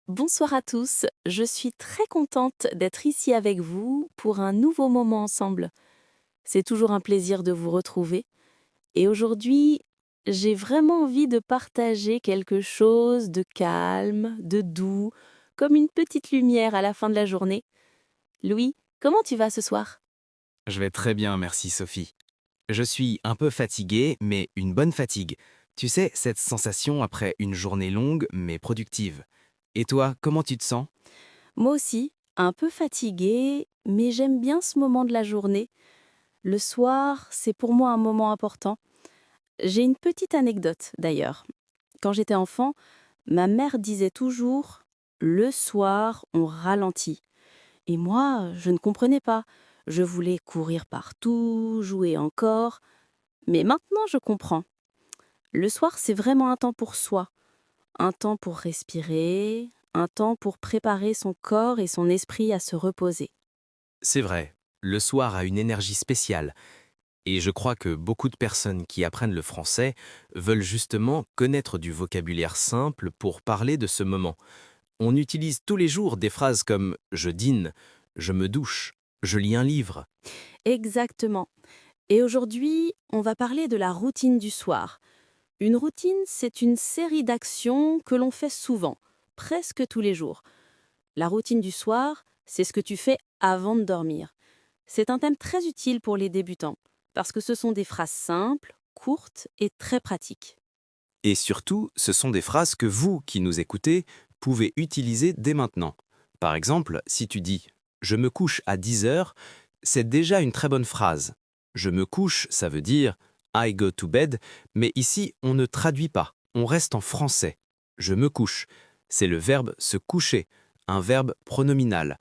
Bonsoir à tous, je suis très contente d'être ici avec vous pour un nouveau moment ensemble. C'est toujours un plaisir de vous retrouver et aujourd'hui, j'ai vraiment envie de partager quelque chose de calme, de doux, comme une petite lumière à la fin de la journée. Louis, comment tu vas ce soir? Je vais très bien, merci Sophie. Je suis un peu fatigué, mais une bonne fatigue. Tu sais, cette sensation après une journée longue, mais productive. Et toi, comment tu te sens? Moi aussi, un peu fatiguée, mais j'aime bien ce moment de la journée. Le soir, c'est pour moi un moment important. J'ai une petite anecdote d'ailleurs. Quand j'étais enfant, ma mère disait toujours: «Le soir, on ralentit» et moi, je ne comprenais pas. Je voulais courir partout, jouer encore, mais maintenant je comprends. Le soir, c'est vraiment un temps pour soi, un temps pour respirer, un temps pour préparer son corps et son esprit à se reposer. C'est vrai, le soir a une énergie spéciale, et je crois que beaucoup de personnes qui apprennent le français veulent justement connaître du vocabulaire simple pour parler de ce moment. On utilise tous les jours des phrases comme «je dîne», «je me douche», «je lis un livre». Exactement. Et aujourd'hui, on va parler de la routine du soir. Une routine, c'est une série d'actions que l'on fait souvent, presque tous les jours. La routine du soir, c'est ce que tu fais avant de dormir. C'est un thème très utile pour les débutants, parce que ce sont des phrases simples, courtes et très pratiques. Et surtout, ce sont des phrases que vous, qui nous écoutez, pouvez utiliser dès maintenant. Par exemple, si tu dis ⁇ Je me couche à 10 heures ⁇ c'est déjà une très bonne phrase. Je me couche, ça veut dire I go to bed, mais ici, on ne traduit pas, on reste en français. Je me couche, c'est le verbe se coucher, un verbe pronominal.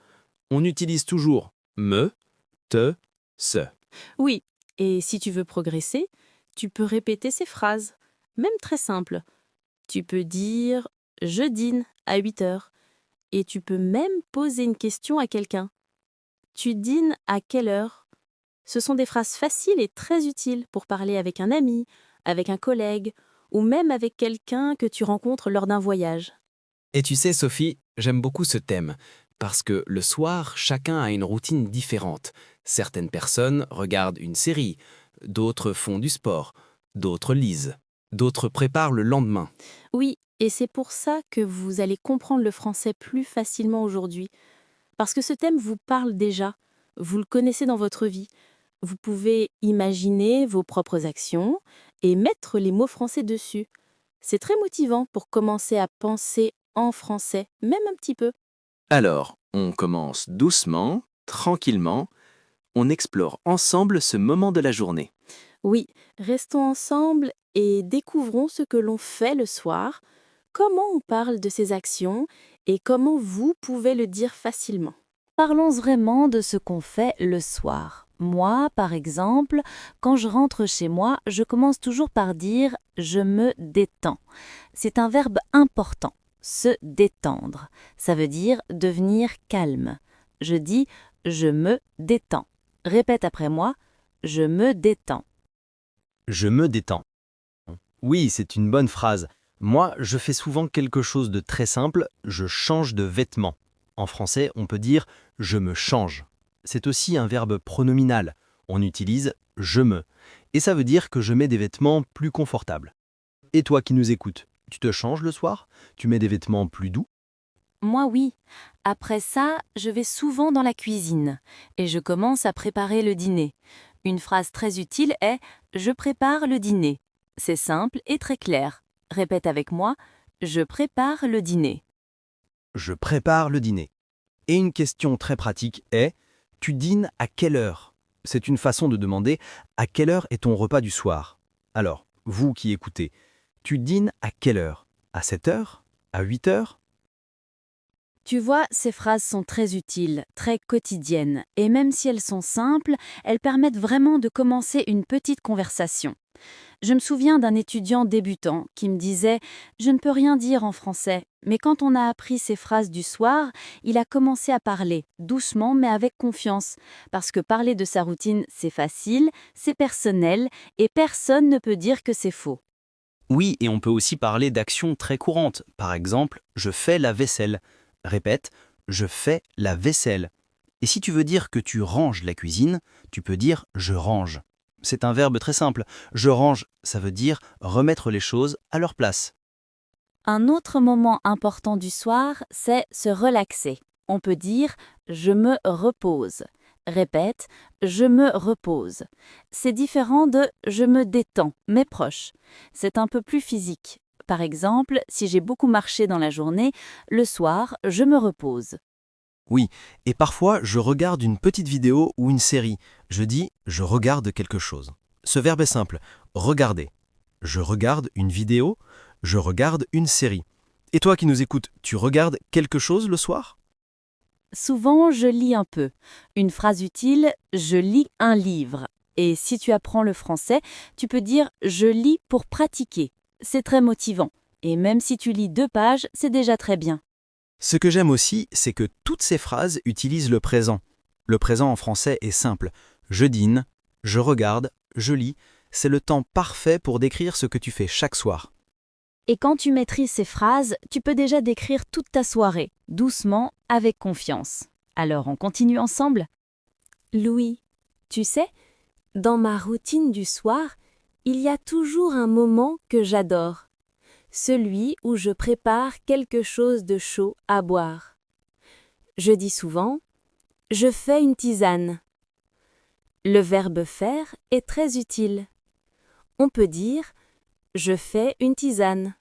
On utilise toujours me, te, se. Oui, et si tu veux progresser, tu peux répéter ces phrases, même très simples. Tu peux dire je dîne à 8 heures et tu peux même poser une question à quelqu'un. Tu dînes à quelle heure? Ce sont des phrases faciles et très utiles pour parler avec un ami, avec un collègue ou même avec quelqu'un que tu rencontres lors d'un voyage. Et tu sais, Sophie, j'aime beaucoup ce thème, parce que le soir, chacun a une routine différente. Certaines personnes regardent une série, d'autres font du sport, d'autres lisent, d'autres préparent le lendemain. Oui, et c'est pour ça que vous allez comprendre le français plus facilement aujourd'hui, parce que ce thème vous parle déjà, vous le connaissez dans votre vie. Vous pouvez imaginer vos propres actions et mettre les mots français dessus. C'est très motivant pour commencer à penser en français, même un petit peu. Alors, on commence doucement, tranquillement, on explore ensemble ce moment de la journée. Oui, restons ensemble et découvrons ce que l'on fait le soir, comment on parle de ces actions et comment vous pouvez le dire facilement. Parlons vraiment de ce qu'on fait le soir. Moi, par exemple, quand je rentre chez moi, je commence toujours par dire ⁇ je me détends ⁇ C'est un verbe important, se détendre. Ça veut dire devenir calme. Je dis ⁇ je me détends ⁇ Répète après moi ⁇ je me détends ⁇ Je me détends. Oui, c'est une bonne phrase. Moi, je fais souvent quelque chose de très simple, je change de vêtements. En français, on peut dire je me change. C'est aussi un verbe pronominal. On utilise je me. Et ça veut dire que je mets des vêtements plus confortables. Et toi qui nous écoutes, tu te changes le soir? Tu mets des vêtements plus doux? Moi, oui. Après ça, je vais souvent dans la cuisine et je commence à préparer le dîner. Une phrase très utile est ⁇ je prépare le dîner ⁇ C'est simple et très clair. Répète avec moi ⁇ je prépare le dîner ⁇ Je prépare le dîner. Et une question très pratique est tu dînes à quelle heure? C'est une façon de demander à quelle heure est ton repas du soir. Alors, vous qui écoutez, tu dînes à quelle heure? À 7 heures? À 8 heures? Tu vois, ces phrases sont très utiles, très quotidiennes, et même si elles sont simples, elles permettent vraiment de commencer une petite conversation. Je me souviens d'un étudiant débutant qui me disait ⁇ Je ne peux rien dire en français ⁇ mais quand on a appris ces phrases du soir, il a commencé à parler, doucement mais avec confiance, parce que parler de sa routine, c'est facile, c'est personnel, et personne ne peut dire que c'est faux. Oui, et on peut aussi parler d'actions très courantes. Par exemple, je fais la vaisselle. Répète, je fais la vaisselle. Et si tu veux dire que tu ranges la cuisine, tu peux dire je range. C'est un verbe très simple. Je range, ça veut dire remettre les choses à leur place. Un autre moment important du soir, c'est se relaxer. On peut dire je me repose. Répète, je me repose. C'est différent de je me détends, mais proche. C'est un peu plus physique. Par exemple, si j'ai beaucoup marché dans la journée, le soir, je me repose. Oui, et parfois je regarde une petite vidéo ou une série. Je dis je regarde quelque chose. Ce verbe est simple, regarder. Je regarde une vidéo, je regarde une série. Et toi qui nous écoutes, tu regardes quelque chose le soir? Souvent, je lis un peu. Une phrase utile, je lis un livre. Et si tu apprends le français, tu peux dire je lis pour pratiquer. C'est très motivant. Et même si tu lis 2 pages, c'est déjà très bien. Ce que j'aime aussi, c'est que toutes ces phrases utilisent le présent. Le présent en français est simple. Je dîne, je regarde, je lis. C'est le temps parfait pour décrire ce que tu fais chaque soir. Et quand tu maîtrises ces phrases, tu peux déjà décrire toute ta soirée, doucement, avec confiance. Alors on continue ensemble? Louis, tu sais, dans ma routine du soir, il y a toujours un moment que j'adore. Celui où je prépare quelque chose de chaud à boire. Je dis souvent « je fais une tisane ». Le verbe faire est très utile. On peut dire « je fais une tisane ».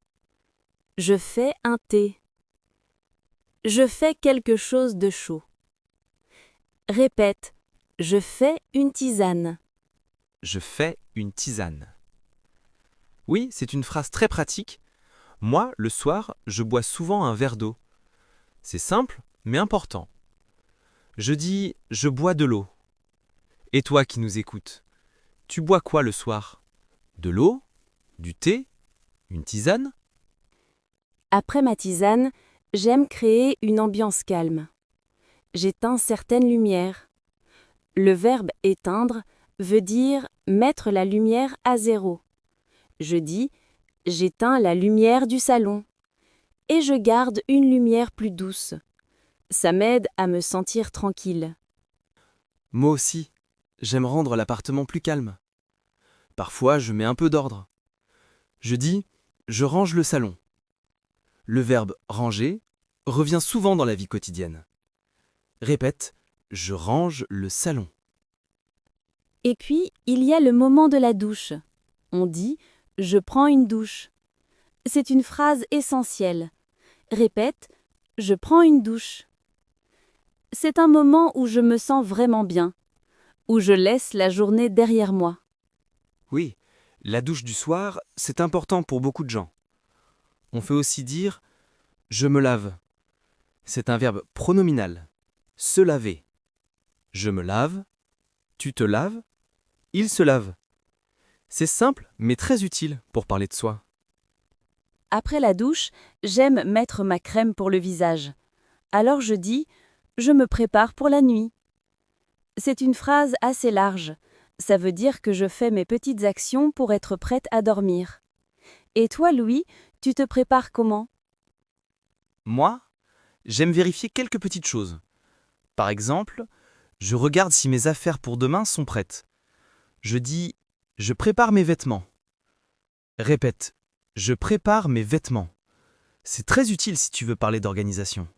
Je fais un thé. Je fais quelque chose de chaud. Répète « je fais une tisane ». Je fais une tisane. Oui, c'est une phrase très pratique. Moi, le soir, je bois souvent un verre d'eau. C'est simple, mais important. Je dis « je bois de l'eau ». Et toi qui nous écoutes, tu bois quoi le soir? De l'eau? Du thé? Une tisane? Après ma tisane, j'aime créer une ambiance calme. J'éteins certaines lumières. Le verbe éteindre veut dire mettre la lumière à zéro. Je dis j'éteins la lumière du salon et je garde une lumière plus douce. Ça m'aide à me sentir tranquille. Moi aussi, j'aime rendre l'appartement plus calme. Parfois, je mets un peu d'ordre. Je dis je range le salon. Le verbe ranger revient souvent dans la vie quotidienne. Répète, je range le salon. Et puis, il y a le moment de la douche. On dit je prends une douche. C'est une phrase essentielle. Répète, je prends une douche. C'est un moment où je me sens vraiment bien, où je laisse la journée derrière moi. Oui, la douche du soir, c'est important pour beaucoup de gens. On fait aussi dire je me lave. C'est un verbe pronominal. Se laver. Je me lave. Tu te laves. Il se lave. C'est simple, mais très utile pour parler de soi. Après la douche, j'aime mettre ma crème pour le visage. Alors je dis je me prépare pour la nuit. C'est une phrase assez large. Ça veut dire que je fais mes petites actions pour être prête à dormir. Et toi, Louis, tu te prépares comment? Moi, j'aime vérifier quelques petites choses. Par exemple, je regarde si mes affaires pour demain sont prêtes. Je dis je prépare mes vêtements. Répète, je prépare mes vêtements. C'est très utile si tu veux parler d'organisation.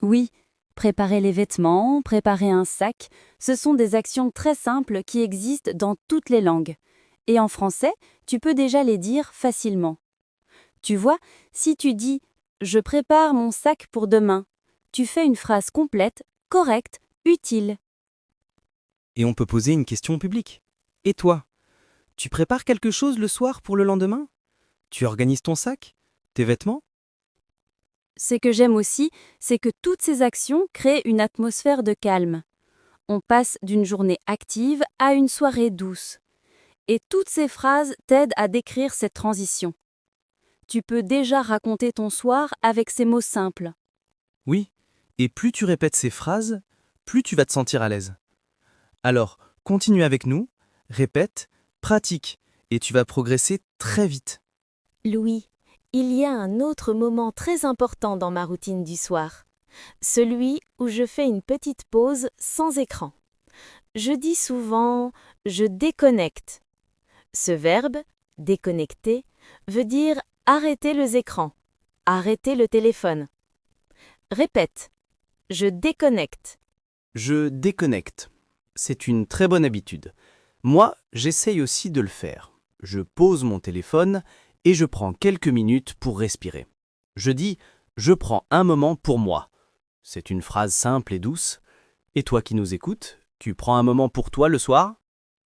Oui, préparer les vêtements, préparer un sac, ce sont des actions très simples qui existent dans toutes les langues. Et en français, tu peux déjà les dire facilement. Tu vois, si tu dis « je prépare mon sac pour demain », tu fais une phrase complète, correcte, utile. Et on peut poser une question au public. Et toi, tu prépares quelque chose le soir pour le lendemain? Tu organises ton sac? Tes vêtements? Ce que j'aime aussi, c'est que toutes ces actions créent une atmosphère de calme. On passe d'une journée active à une soirée douce. Et toutes ces phrases t'aident à décrire cette transition. Tu peux déjà raconter ton soir avec ces mots simples. Oui, et plus tu répètes ces phrases, plus tu vas te sentir à l'aise. Alors, continue avec nous, répète, pratique, et tu vas progresser très vite. Louis, il y a un autre moment très important dans ma routine du soir, celui où je fais une petite pause sans écran. Je dis souvent « je déconnecte ». Ce verbe, déconnecter, veut dire arrêter les écrans, arrêter le téléphone. Répète, je déconnecte. Je déconnecte. C'est une très bonne habitude. Moi, j'essaye aussi de le faire. Je pose mon téléphone et je prends quelques minutes pour respirer. Je dis « je prends un moment pour moi ». C'est une phrase simple et douce. Et toi qui nous écoutes, tu prends un moment pour toi le soir ?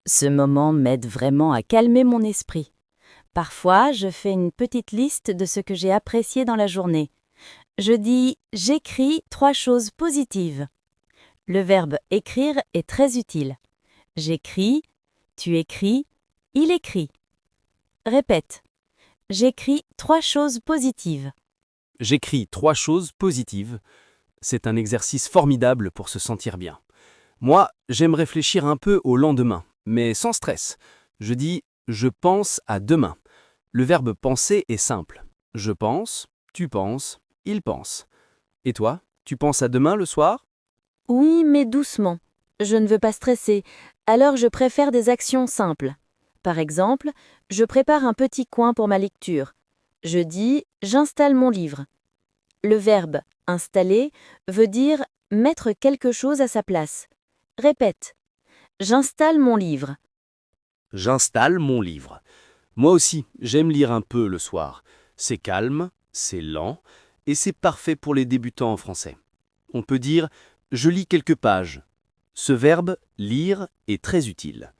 Ce moment m'aide vraiment à calmer mon esprit. Parfois, je fais une petite liste de ce que j'ai apprécié dans la journée. Je dis « j'écris 3 choses positives ». Le verbe « écrire » est très utile. J'écris, tu écris, il écrit. Répète. J'écris 3 choses positives. J'écris 3 choses positives. C'est un exercice formidable pour se sentir bien. Moi, j'aime réfléchir un peu au lendemain, mais sans stress. Je dis « je pense à demain ». Le verbe penser est simple. Je pense, tu penses, il pense. Et toi, tu penses à demain le soir ? Oui, mais doucement. Je ne veux pas stresser, alors je préfère des actions simples. Par exemple, je prépare un petit coin pour ma lecture. Je dis « j'installe mon livre ». Le verbe « installer » veut dire mettre quelque chose à sa place. Répète. J'installe mon livre. J'installe mon livre. Moi aussi, j'aime lire un peu le soir. C'est calme, c'est lent, et c'est parfait pour les débutants en français. On peut dire « je lis quelques pages ». Ce verbe « lire » est très utile.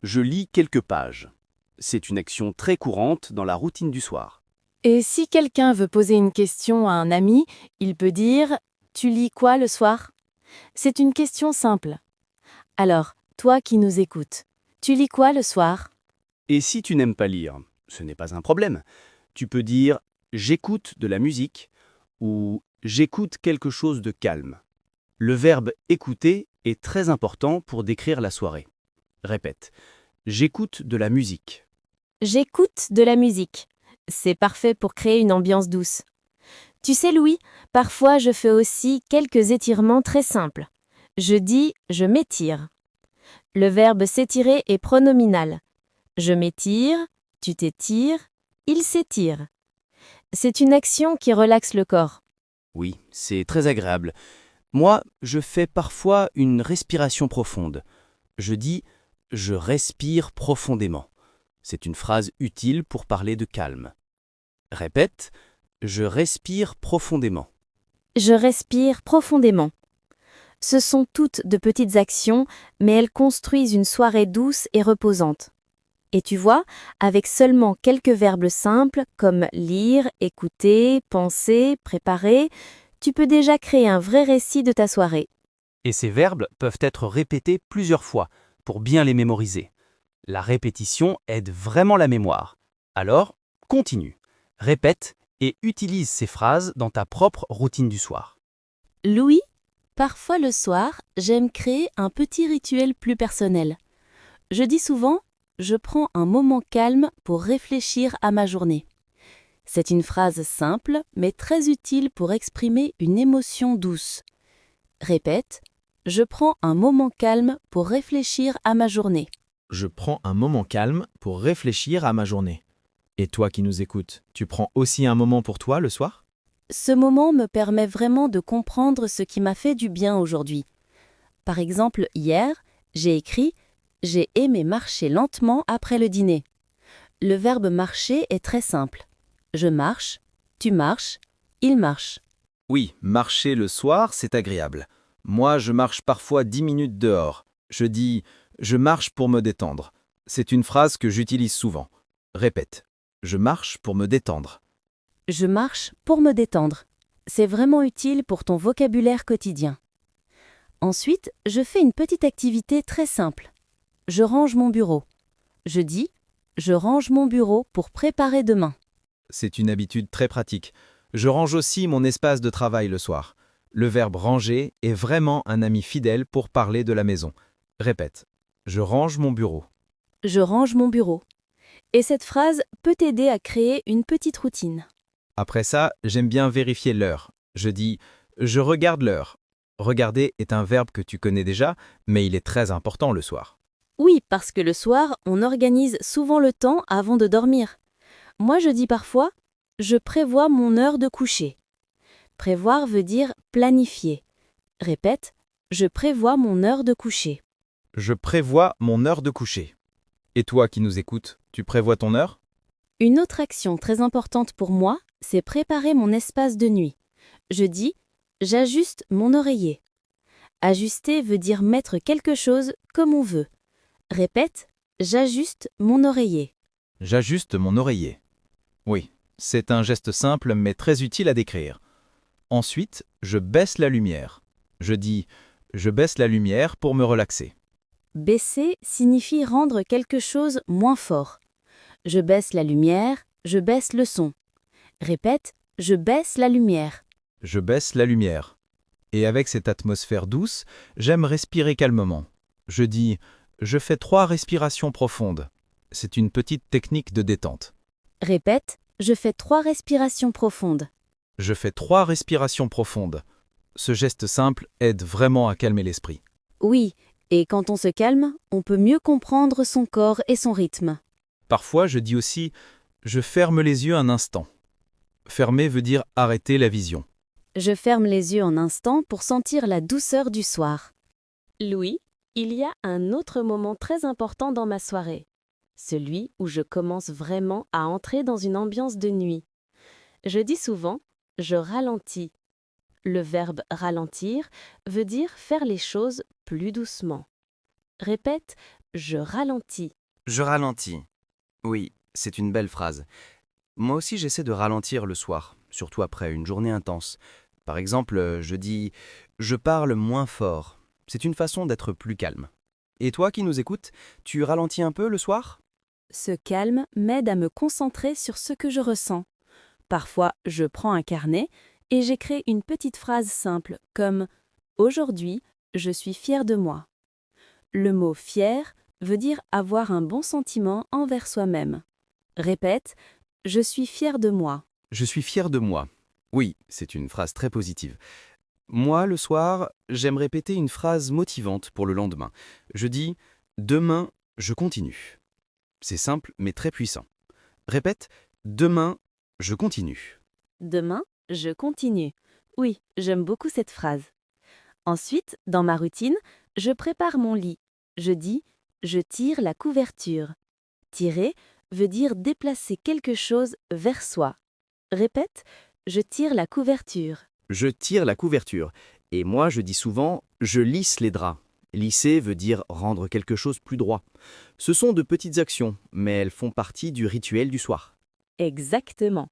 Je lis quelques pages. C'est une action très courante dans la routine du soir. Et si quelqu'un veut poser une question à un ami, il peut dire « tu lis quoi le soir ?» C'est une question simple. Alors, toi qui nous écoutes, tu lis quoi le soir ? Et si tu n'aimes pas lire, ce n'est pas un problème. Tu peux dire « j'écoute de la musique » ou « j'écoute quelque chose de calme ». Le verbe « écouter » est très important pour décrire la soirée. Répète. J'écoute de la musique. J'écoute de la musique. C'est parfait pour créer une ambiance douce. Tu sais, Louis, parfois je fais aussi quelques étirements très simples. Je dis « je m'étire ». Le verbe s'étirer est pronominal. Je m'étire, tu t'étires, il s'étire. C'est une action qui relaxe le corps. Oui, c'est très agréable. Moi, je fais parfois une respiration profonde. Je dis « je respire profondément ». C'est une phrase utile pour parler de calme. Répète « je respire profondément ». Je respire profondément. Ce sont toutes de petites actions, mais elles construisent une soirée douce et reposante. Et tu vois, avec seulement quelques verbes simples comme lire, écouter, penser, préparer, tu peux déjà créer un vrai récit de ta soirée. Et ces verbes peuvent être répétés plusieurs fois pour bien les mémoriser. La répétition aide vraiment la mémoire. Alors, continue, répète et utilise ces phrases dans ta propre routine du soir. Louis, parfois le soir, j'aime créer un petit rituel plus personnel. Je dis souvent « je prends un moment calme pour réfléchir à ma journée ». C'est une phrase simple, mais très utile pour exprimer une émotion douce. Répète, je prends un moment calme pour réfléchir à ma journée. Je prends un moment calme pour réfléchir à ma journée. Et toi qui nous écoutes, tu prends aussi un moment pour toi le soir ? Ce moment me permet vraiment de comprendre ce qui m'a fait du bien aujourd'hui. Par exemple, hier, j'ai écrit « j'ai aimé marcher lentement après le dîner ». Le verbe marcher est très simple. Je marche, tu marches, il marche. Oui, marcher le soir, c'est agréable. Moi, je marche parfois 10 minutes dehors. Je dis « je marche pour me détendre ». C'est une phrase que j'utilise souvent. Répète. Je marche pour me détendre. Je marche pour me détendre. C'est vraiment utile pour ton vocabulaire quotidien. Ensuite, je fais une petite activité très simple. Je range mon bureau. Je dis « je range mon bureau pour préparer demain ». C'est une habitude très pratique. Je range aussi mon espace de travail le soir. Le verbe ranger est vraiment un ami fidèle pour parler de la maison. Répète. Je range mon bureau. Je range mon bureau. Et cette phrase peut t'aider à créer une petite routine. Après ça, j'aime bien vérifier l'heure. Je dis « je regarde l'heure ». Regarder est un verbe que tu connais déjà, mais il est très important le soir. Oui, parce que le soir, on organise souvent le temps avant de dormir. Moi, je dis parfois « je prévois mon heure de coucher ». Prévoir veut dire planifier. Répète « je prévois mon heure de coucher ». Je prévois mon heure de coucher. Et toi qui nous écoutes, tu prévois ton heure? Une autre action très importante pour moi, c'est préparer mon espace de nuit. Je dis « j'ajuste mon oreiller ». Ajuster veut dire mettre quelque chose comme on veut. Répète « j'ajuste mon oreiller ». J'ajuste mon oreiller. Oui, c'est un geste simple mais très utile à décrire. Ensuite, je baisse la lumière. Je dis « je baisse la lumière pour me relaxer ». Baisser signifie rendre quelque chose moins fort. Je baisse la lumière, je baisse le son. Répète « je baisse la lumière ». Je baisse la lumière. Et avec cette atmosphère douce, j'aime respirer calmement. Je dis « je fais 3 respirations profondes ». C'est une petite technique de détente. Répète « je fais 3 respirations profondes ». Je fais 3 respirations profondes. Ce geste simple aide vraiment à calmer l'esprit. Oui, et quand on se calme, on peut mieux comprendre son corps et son rythme. Parfois, je dis aussi « je ferme les yeux un instant ». Fermer veut dire arrêter la vision. Je ferme les yeux un instant pour sentir la douceur du soir. Louis, il y a un autre moment très important dans ma soirée. Celui où je commence vraiment à entrer dans une ambiance de nuit. Je dis souvent « je ralentis ». Le verbe « ralentir » veut dire faire les choses plus doucement. Répète « je ralentis ». Je ralentis. Oui, c'est une belle phrase. Moi aussi, j'essaie de ralentir le soir, surtout après une journée intense. Par exemple, je dis « je parle moins fort ». C'est une façon d'être plus calme. Et toi qui nous écoutes, tu ralentis un peu le soir? Ce calme m'aide à me concentrer sur ce que je ressens. Parfois, je prends un carnet et j'écris une petite phrase simple comme « Aujourd'hui, je suis fier de moi ». Le mot « fier » veut dire avoir un bon sentiment envers soi-même. Répète « je suis fier de moi ». Je suis fier de moi. Oui, c'est une phrase très positive. Moi, le soir, j'aime répéter une phrase motivante pour le lendemain. Je dis « demain, je continue ». C'est simple mais très puissant. Répète « demain, je continue ». Demain, je continue. Oui, j'aime beaucoup cette phrase. Ensuite, dans ma routine, je prépare mon lit. Je dis « je tire la couverture ». Tirer veut dire déplacer quelque chose vers soi. Répète « je tire la couverture ». Je tire la couverture. Et moi, je dis souvent « je lisse les draps ». Lisser veut dire rendre quelque chose plus droit. Ce sont de petites actions, mais elles font partie du rituel du soir. Exactement.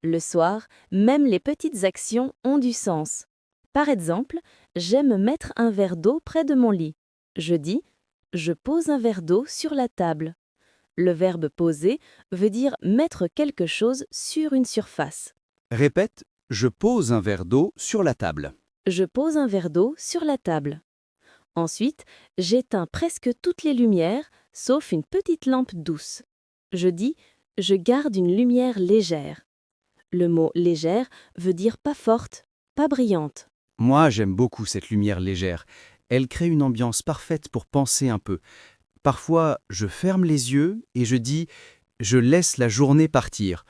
Le soir, même les petites actions ont du sens. Par exemple, j'aime mettre un verre d'eau près de mon lit. Je dis « je pose un verre d'eau sur la table ». Le verbe « poser » veut dire mettre quelque chose sur une surface. Répète « je pose un verre d'eau sur la table ». Je pose un verre d'eau sur la table. Ensuite, j'éteins presque toutes les lumières, sauf une petite lampe douce. Je dis « je garde une lumière légère ». Le mot « légère » veut dire pas forte, pas brillante. Moi, j'aime beaucoup cette lumière légère. Elle crée une ambiance parfaite pour penser un peu. Parfois, je ferme les yeux et je dis « je laisse la journée partir ».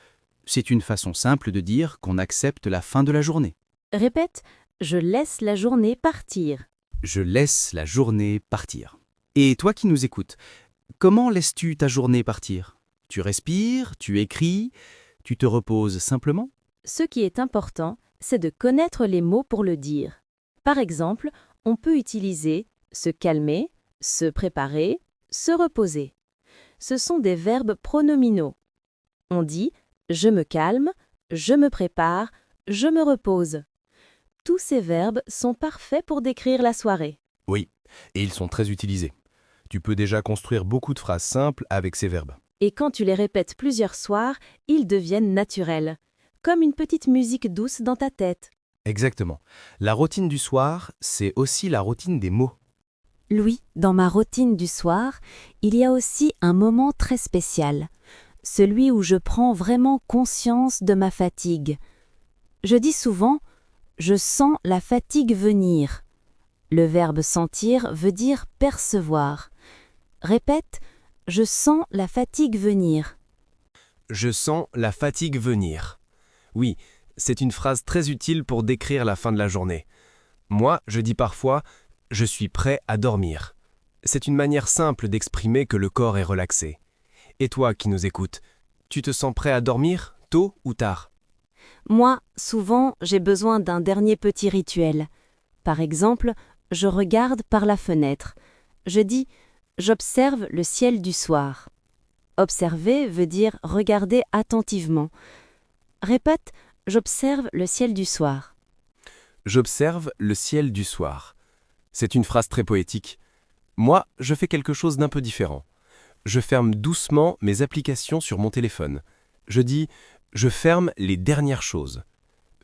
C'est une façon simple de dire qu'on accepte la fin de la journée. Répète « je laisse la journée partir ». Je laisse la journée partir. Et toi qui nous écoutes, comment laisses-tu ta journée partir? Tu respires, tu écris, tu te reposes simplement? Ce qui est important, c'est de connaître les mots pour le dire. Par exemple, on peut utiliser se calmer, se préparer, se reposer. Ce sont des verbes pronominaux. On dit je me calme, je me prépare, je me repose. Tous ces verbes sont parfaits pour décrire la soirée. Oui, et ils sont très utilisés. Tu peux déjà construire beaucoup de phrases simples avec ces verbes. Et quand tu les répètes plusieurs soirs, ils deviennent naturels, comme une petite musique douce dans ta tête. Exactement. La routine du soir, c'est aussi la routine des mots. Louis, dans ma routine du soir, il y a aussi un moment très spécial. celui où je prends vraiment conscience de ma fatigue. Je dis souvent « je sens la fatigue venir ». Le verbe sentir veut dire percevoir. Répète « je sens la fatigue venir ». Je sens la fatigue venir. Oui, c'est une phrase très utile pour décrire la fin de la journée. Moi, je dis parfois « je suis prêt à dormir ». C'est une manière simple d'exprimer que le corps est relaxé. Et toi qui nous écoutes, tu te sens prêt à dormir, tôt ou tard? Moi, souvent, j'ai besoin d'un dernier petit rituel. Par exemple, je regarde par la fenêtre. Je dis « j'observe le ciel du soir ». Observer veut dire regarder attentivement. Répète « j'observe le ciel du soir ». J'observe le ciel du soir. C'est une phrase très poétique. Moi, je fais quelque chose d'un peu différent. Je ferme doucement mes applications sur mon téléphone. Je dis « je ferme les dernières choses ».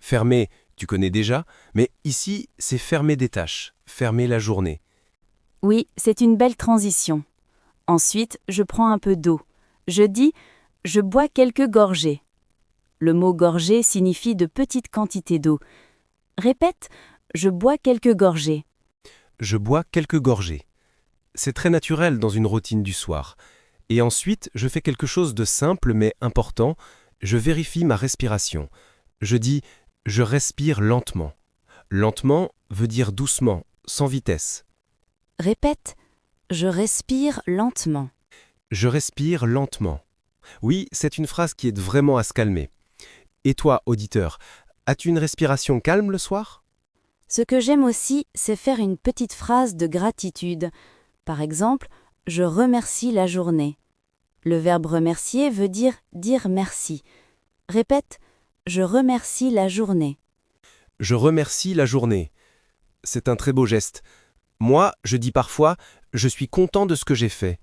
Fermer, tu connais déjà, mais ici, c'est fermer des tâches, fermer la journée. Oui, c'est une belle transition. Ensuite, je prends un peu d'eau. Je dis « je bois quelques gorgées ». Le mot gorgée signifie de petites quantités d'eau. Répète « je bois quelques gorgées ». Je bois quelques gorgées. C'est très naturel dans une routine du soir. Et ensuite, je fais quelque chose de simple mais important. Je vérifie ma respiration. Je dis « je respire lentement ». Lentement veut dire doucement, sans vitesse. Répète « je respire lentement ». Je respire lentement. Oui, c'est une phrase qui aide vraiment à se calmer. Et toi, auditeur, as-tu une respiration calme le soir? Ce que j'aime aussi, c'est faire une petite phrase de gratitude. Par exemple, « je remercie la journée ». Le verbe remercier veut dire merci. Répète « je remercie la journée ». Je remercie la journée. C'est un très beau geste. Moi, je dis parfois « je suis content de ce que j'ai fait ».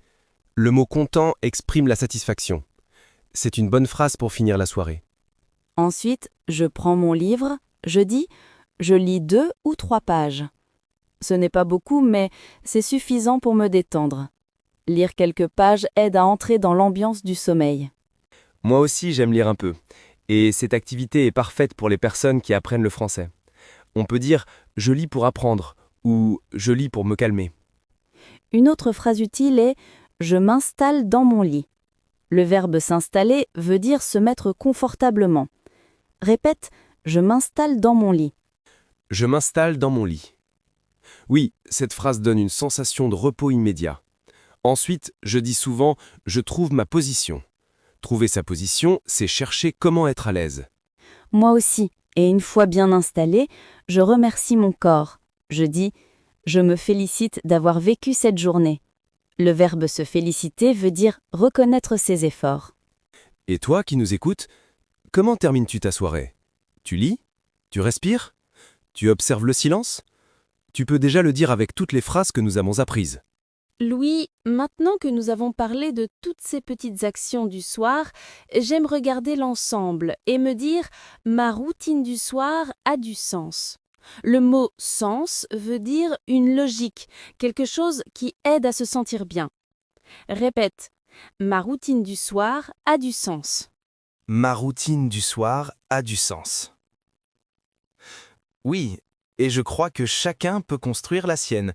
Le mot « content » exprime la satisfaction. C'est une bonne phrase pour finir la soirée. Ensuite, je prends mon livre, je dis « je lis 2 ou 3 pages ». Ce n'est pas beaucoup, mais c'est suffisant pour me détendre. Lire quelques pages aide à entrer dans l'ambiance du sommeil. Moi aussi, j'aime lire un peu. Et cette activité est parfaite pour les personnes qui apprennent le français. On peut dire « je lis pour apprendre » ou « je lis pour me calmer ». Une autre phrase utile est « je m'installe dans mon lit ». Le verbe s'installer veut dire se mettre confortablement. Répète « je m'installe dans mon lit ». Je m'installe dans mon lit. Oui, cette phrase donne une sensation de repos immédiat. Ensuite, je dis souvent « je trouve ma position ». Trouver sa position, c'est chercher comment être à l'aise. Moi aussi, et une fois bien installé, je remercie mon corps. Je dis « je me félicite d'avoir vécu cette journée ». Le verbe se féliciter veut dire reconnaître ses efforts. Et toi qui nous écoutes, comment termines-tu ta soirée? Tu lis? Tu respires? Tu observes le silence? Tu peux déjà le dire avec toutes les phrases que nous avons apprises. Louis, maintenant que nous avons parlé de toutes ces petites actions du soir, j'aime regarder l'ensemble et me dire « ma routine du soir a du sens ». Le mot « sens » veut dire une logique, quelque chose qui aide à se sentir bien. Répète « ma routine du soir a du sens ». Ma routine du soir a du sens. Oui, et je crois que chacun peut construire la sienne.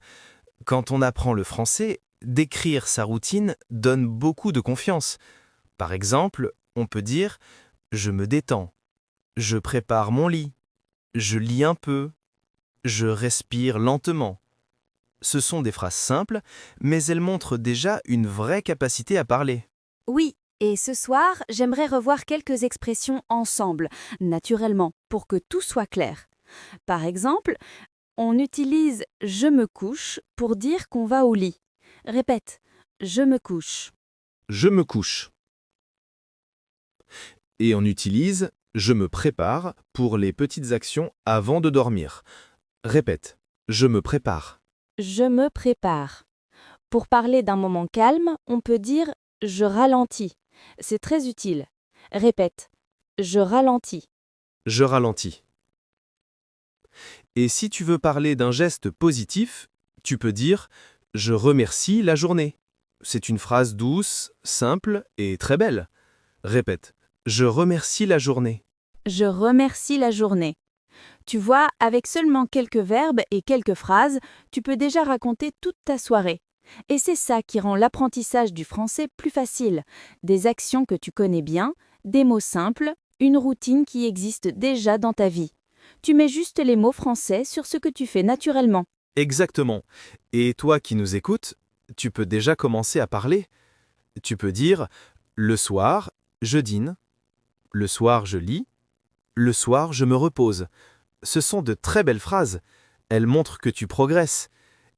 Quand on apprend le français, décrire sa routine donne beaucoup de confiance. Par exemple, on peut dire « je me détends »,« je prépare mon lit »,« je lis un peu »,« je respire lentement ». Ce sont des phrases simples, mais elles montrent déjà une vraie capacité à parler. Oui, et ce soir, j'aimerais revoir quelques expressions ensemble, naturellement, pour que tout soit clair. Par exemple, on utilise « je me couche » pour dire qu'on va au lit. Répète « je me couche ». Je me couche. Et on utilise « je me prépare » pour les petites actions avant de dormir. Répète, je me prépare. Je me prépare. Pour parler d'un moment calme, on peut dire « je ralentis ». C'est très utile. Répète « je ralentis ». Je ralentis. Et si tu veux parler d'un geste positif, tu peux dire « je remercie la journée ». C'est une phrase douce, simple et très belle. Répète. Je remercie la journée. Je remercie la journée. Tu vois, avec seulement quelques verbes et quelques phrases, tu peux déjà raconter toute ta soirée. Et c'est ça qui rend l'apprentissage du français plus facile. Des actions que tu connais bien, des mots simples, une routine qui existe déjà dans ta vie. Tu mets juste les mots français sur ce que tu fais naturellement. Exactement. Et toi qui nous écoutes, tu peux déjà commencer à parler. Tu peux dire « Le soir, je dîne »,« Le soir, je lis »,« Le soir, je me repose ». Ce sont de très belles phrases. Elles montrent que tu progresses.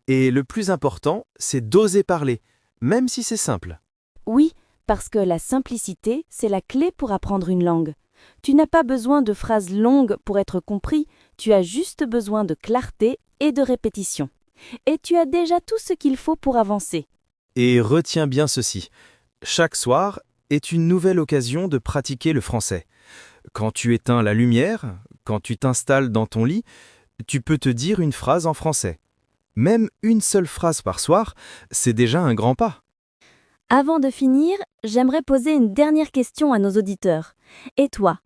Et le plus important, c'est d'oser parler, même si c'est simple. Oui, parce que la simplicité, c'est la clé pour apprendre une langue. Tu n'as pas besoin de phrases longues pour être compris, tu as juste besoin de clarté et de répétition. Et tu as déjà tout ce qu'il faut pour avancer. Et retiens bien ceci. Chaque soir est une nouvelle occasion de pratiquer le français. Quand tu éteins la lumière, quand tu t'installes dans ton lit, tu peux te dire une phrase en français. Même une seule phrase par soir, c'est déjà un grand pas. Avant de finir, j'aimerais poser une dernière question à nos auditeurs. Et toi,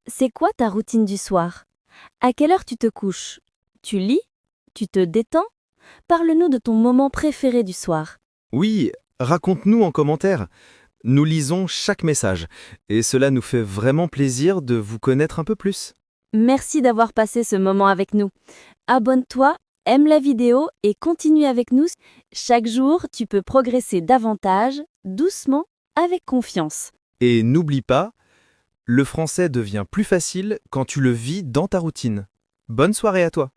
c'est quoi ta routine du soir? À quelle heure tu te couches? Tu lis? Tu te détends? Parle-nous de ton moment préféré du soir. Oui, raconte-nous en commentaire. Nous lisons chaque message et cela nous fait vraiment plaisir de vous connaître un peu plus. Merci d'avoir passé ce moment avec nous. Abonne-toi, aime la vidéo et continue avec nous. Chaque jour, tu peux progresser davantage, doucement, avec confiance. Et n'oublie pas, le français devient plus facile quand tu le vis dans ta routine. Bonne soirée à toi!